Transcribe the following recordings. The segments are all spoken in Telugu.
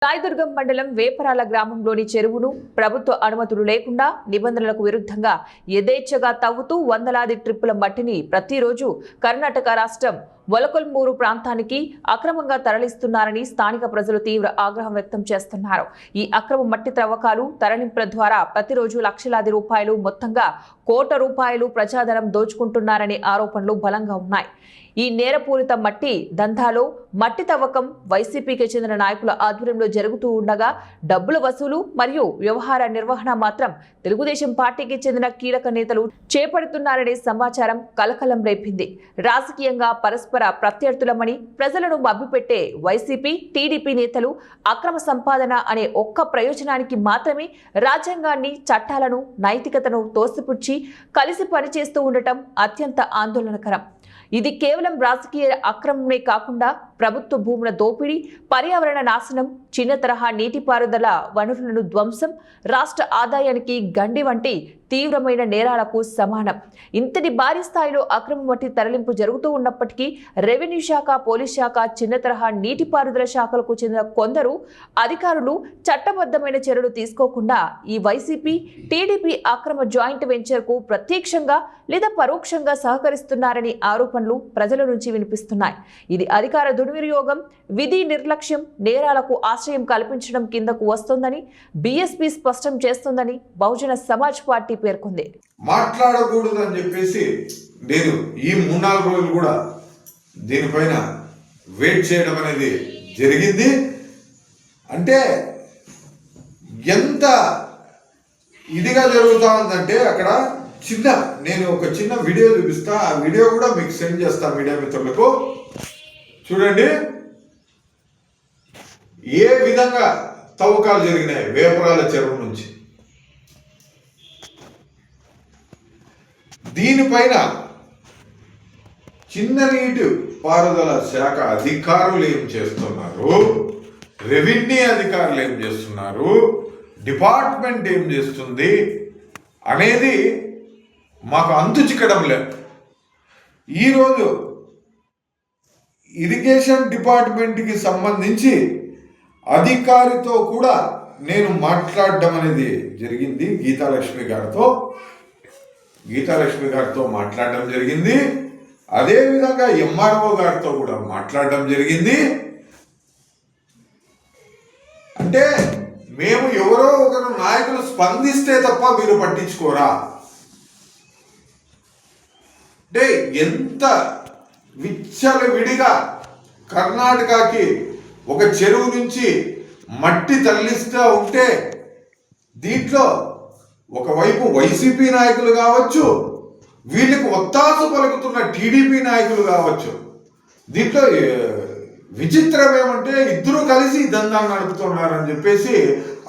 రాయదుర్గం మండలం వేపరాల గ్రామంలోని చెరువును ప్రభుత్వ అనుమతులు లేకుండా నిబంధనలకు విరుద్ధంగా యథేచ్ఛగా తవ్వుతూ వందలాది ట్రిప్పుల మట్టిని ప్రతిరోజు కర్ణాటక రాష్ట్రం మొలకల్మూరు ప్రాంతానికి అక్రమంగా తరలిస్తున్నారని స్థానిక ప్రజలు తీవ్ర ఆగ్రహం వ్యక్తం చేస్తున్నారు. ఈ అక్రమ మట్టి త్రవ్వకాలు తరలింపుల ద్వారా ప్రతిరోజు లక్షలాది రూపాయలు, మొత్తంగా ₹1,00,00,000 ప్రజాధనం దోచుకుంటున్నారనే ఆరోపణలు బలంగా ఉన్నాయి. ఈ నేరపూరిత మట్టి దందాలో మట్టి తవ్వకం వైసీపీకి చెందిన నాయకుల ఆధ్వర్యంలో జరుగుతూ ఉండగా డబ్బుల వసూలు మరియు వ్యవహార నిర్వహణ మాత్రం తెలుగుదేశం పార్టీకి చెందిన కీలక నేతలు చేపడుతున్నారనే సమాచారం కలకలం రేపింది. రాజకీయంగా పరస్పర ప్రత్యర్థులమని ప్రజలను మభ్యపెట్టే వైసీపీ, టీడీపీ నేతలు అక్రమ సంపాదన అనే ఒక్క ప్రయోజనానికి మాత్రమే రాజ్యాంగాన్ని, చట్టాలను, నైతికతను తోసిపుచ్చి కలిసి పనిచేస్తూ ఉండటం అత్యంత ఆందోళనకరం. ఇది కేవలం రాజకీయ అక్రమమే కాకుండా ప్రభుత్వ భూముల దోపిడీ, పర్యావరణ నాశనం, చిన్న తరహా నీటిపారుదల వనరులను ధ్వంసం, రాష్ట్ర ఆదాయానికి గండి వంటి తీవ్రమైన నేరాలకు సమానం. ఇంతటి భారీ స్థాయిలో అక్రమ మట్టి తరలింపు జరుగుతూ ఉన్నప్పటికీ రెవెన్యూ శాఖ, పోలీస్ శాఖ, చిన్న తరహా నీటిపారుదల శాఖలకు చెందిన కొందరు అధికారులు చట్టబద్ధమైన చర్యలు తీసుకోకుండా ఈ వైసీపీ, టీడీపీ అక్రమ జాయింట్ వెంచర్కు ప్రత్యక్షంగా లేదా పరోక్షంగా సహకరిస్తున్నారని ఆరోపణలు ప్రజల నుంచి వినిపిస్తున్నాయి. ఇది అధికార దుర్వినియోగం, విధి నిర్లక్ష్యం, నేరాలకు ఆశ్రయం కల్పించడం కిందకు వస్తోందని బీఎస్పీ స్పష్టం చేస్తోందని బహుజన సమాజ్ పార్టీ పేర్కొంది. మాట్లాడకూడదని చెప్పేసి నేను ఈ 3-4 రోజులు కూడా దీనిపైన వెయిట్ చేయడం అనేది జరిగింది. అంటే ఎంత ఇదిగా జరుగుతా ఉందంటే అక్కడ నేను ఒక చిన్న వీడియో చూపిస్తా. ఆ వీడియో కూడా మీకు సెండ్ చేస్తా మీడియా మిత్రులకు. చూడండి ఏ విధంగా తవ్వకాలు జరిగినాయి వేపరాల చెరువు నుంచి. దీనిపైన చిన్న నీటి పారుదల శాఖ అధికారులు ఏం చేస్తున్నారు, రెవెన్యూ అధికారులు ఏం చేస్తున్నారు, డిపార్ట్మెంట్ ఏం చేస్తుంది అనేది మాకు అంతు చిక్కడం లేదు. ఈరోజు ఇరిగేషన్ డిపార్ట్మెంట్కి సంబంధించి అధికారితో కూడా నేను మాట్లాడడం అనేది జరిగింది. గీతాలక్ష్మి గారితో మాట్లాడడం జరిగింది. అదేవిధంగా ఎంఆర్ఓ గారితో కూడా మాట్లాడడం జరిగింది. అంటే మేము ఎవరో ఒకరు నాయకులు స్పందిస్తే తప్ప మీరు పట్టించుకోరా అంటే ఎంత విచ్చలవిడిగా కర్ణాటకకి ఒక చెరువు నుంచి మట్టి తరలిస్తూ ఉంటే దీంట్లో ఒకవైపు వైసీపీ నాయకులు కావచ్చు, వీళ్ళకి ఒత్తాసు పలుకుతున్న టీడీపీ నాయకులు కావచ్చు. దీంట్లో విచిత్రం ఏమంటే ఇద్దరు కలిసి దందాలు నడుపుతున్నారని చెప్పేసి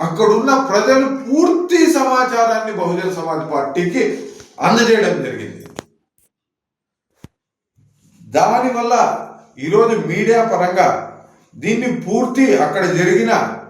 అక్కడున్న ప్రజలు పూర్తి సమాచారాన్ని బహుజన సమాజ్ పార్టీకి అందజేయడం జరిగింది. దానివల్ల ఈరోజు మీడియా పరంగా దీన్ని పూర్తి అక్కడ జరిగిన